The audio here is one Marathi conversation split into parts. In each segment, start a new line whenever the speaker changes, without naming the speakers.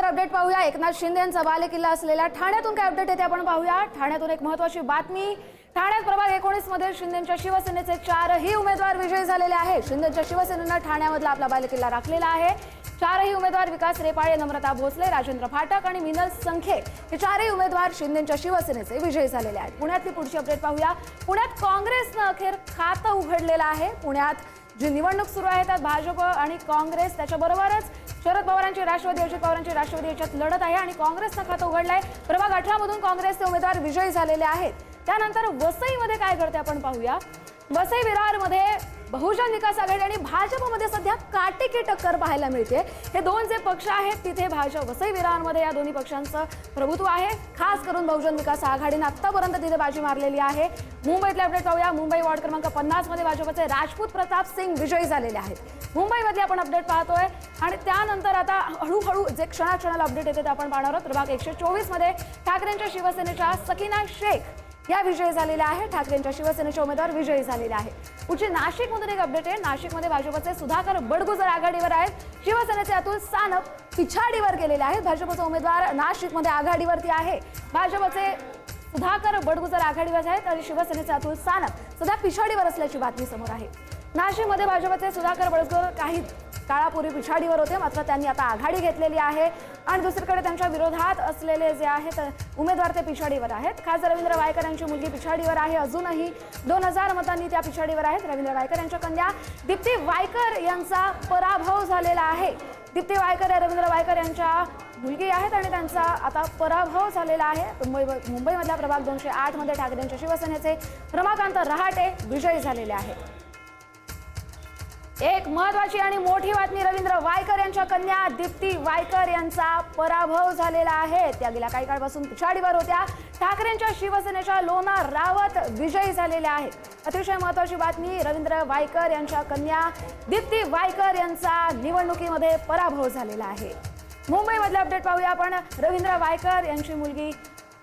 अपडेट पाहूया। एकनाथ शिंदे यांचा बालेकिल्ला असलेल्या ठाण्यातून काय अपडेट येते आपण पाहूया। ठाण्यातून एक महत्त्वाची बातमी। ठाण्यात प्रभाग 19 मध्ये शिंदेंच्या शिवसेनेचे 4ही उमेदवार विजयी झालेले आहेत। शिंदेंच्या शिवसेनेनं ठाण्यामधला आपला बालेकिल्ला राखलेला आहे। 4ही उमेदवार विकास रेपाळे, नम्रता भोसले, राजेंद्र फाटक आणि मिनल संखे हे 4ही उमेदवार शिंदेंच्या शिवसेनेचे विजयी झालेले आहेत। पुण्यातली पुढची अपडेट पाहूया। पुण्यात काँग्रेसनं अखेर खातं उघडलेलं आहे। पुण्यात जी निवडणूक सुरू आहे त्यात भाजप आणि काँग्रेस त्याच्याबरोबरच शरद पवारांची राष्ट्रवादी, अजित पवारांची राष्ट्रवादी याच्यात लढत आहे आणि काँग्रेसनं खातं उघडलंय। प्रभाग 18 मधून काँग्रेसचे उमेदवार विजयी झालेले आहेत। त्यानंतर वसईमध्ये काय घडते आपण पाहूया। वसई विरारमध्ये बहुजन विकास आघाडी आणि भाजपमध्ये सध्या काटेकी टक्कर पाहायला मिळते। हे दोन जे पक्ष आहेत तिथे वसई विरारमध्ये या दोन्ही पक्षांचं प्रभुत्व आहे। खास करून बहुजन विकास आघाडीने आतापर्यंत तिथे बाजी मारलेली आहे। मुंबईतले अपडेट पाहूया। मुंबई वॉर्ड क्रमांक 50 मध्ये भाजपचे राजपूत प्रताप सिंग विजयी झालेले आहेत। मुंबईमधले आपण अपडेट पाहतोय आणि त्यानंतर आता हळूहळू जे क्षणाक्षणाला अपडेट येते ते आपण पाहणार आहोत। प्रभाग 124 मध्ये ठाकरेंच्या शिवसेनेच्या सकीना शेख या विजयी झालेल्या आहेत। ठाकरेंच्या शिवसेनेचे उमेदवार विजयी झालेले आहेत। पुढचे नाशिकमधून एक अपडेट आहे। नाशिकमध्ये भाजपचे सुधाकर बडगुजर आघाडीवर आहेत। शिवसेनेचे अतुल सानप पिछाडीवर गेलेले आहेत। भाजपचा उमेदवार नाशिकमध्ये आघाडीवरती आहे। भाजपचे सुधाकर बडगुजर आघाडीवर आहेत आणि शिवसेनेचे अतुल सानप सध्या पिछाडीवर असल्याची बातमी समोर आहे। नाशिकमध्ये भाजपचे सुधाकर बडगुजर काही काळापूर्वी पिछाडीवर होते, मात्र त्यांनी आता आघाडी घेतलेली आहे आणि दुसरीकडे त्यांच्या विरोधात असलेले जे आहेत उमेदवार ते पिछाडीवर आहेत। खासदार रवींद्र वायकर यांची मुलगी पिछाडीवर आहे। अजूनही 2000 मतांनी त्या पिछाडीवर आहेत। रवींद्र वायकर यांच्या कन्या दीप्ती वायकर यांचा पराभव झालेला आहे। दीप्ती वायकर या रवींद्र वायकर यांच्या मुलगी आहेत आणि त्यांचा आता पराभव झालेला आहे। मुंबईमधल्या प्रभाग 208 मध्ये ठाकरेंच्या शिवसेनेचे रमाकांत रहाटे विजयी झालेले आहेत। एक महत्त्वाची आणि मोठी बातमी। रवींद्र वायकर यांच्या कन्या दीप्ती वायकर यांचा पराभव झालेला आहे। त्या गेल्या काही काळापासून पिछाडीवर होत्या। ठाकरेंच्या शिवसेनेच्या लोना रावत विजयी झालेल्या आहेत। अतिशय महत्त्वाची बातमी। रवींद्र वायकर यांच्या कन्या दीप्ती वायकर यांचा निवडणुकीमध्ये पराभव झालेला आहे। मुंबईमधले अपडेट पाहूया आपण। रवींद्र वायकर यांची मुलगी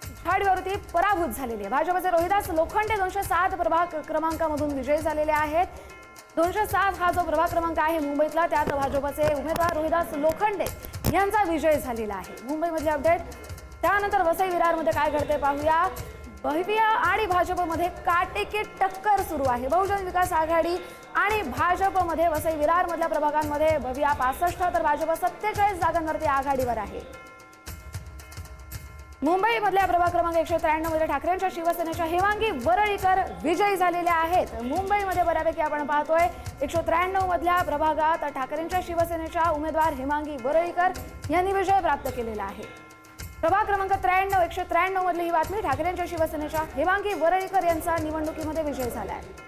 पिछाडीवरती पराभूत झालेली आहे। भाजपचे रोहिदास लोखंडे 207 प्रभाग क्रमांकामधून विजयी झालेले आहेत। 207 हा जो प्रभाग क्रमांक आहे मुंबईतला त्यात भाजपचे उमेदवार रोहिदास लोखंडे यांचा विजय झालेला आहे। मुंबईमधले अपडेट। त्यानंतर वसई विरारमध्ये काय घडते पाहूया। भव्य आणि भाजपमध्ये काटेकी टक्कर सुरू आहे। बहुजन विकास आघाडी आणि भाजपमध्ये वसई विरारमधल्या प्रभागांमध्ये भव्य 65 तर भाजप 47 जागांवरती आघाडीवर आहे। मुंबईमधल्या प्रभाग क्रमांक 193 मध्ये ठाकरेंच्या शिवसेनेच्या हेमांगी वरळीकर विजयी झालेल्या आहेत। मुंबईमध्ये बऱ्यापैकी आपण पाहतोय 193 मधल्या प्रभागात ठाकरेंच्या शिवसेनेच्या उमेदवार हेमांगी वरळीकर यांनी विजय प्राप्त केलेला आहे। प्रभाग क्रमांक 93 193 मधली ही बातमी। ठाकरेंच्या शिवसेनेच्या हेमांगी वरळीकर यांचा निवडणुकीमध्ये विजय झाला आहे।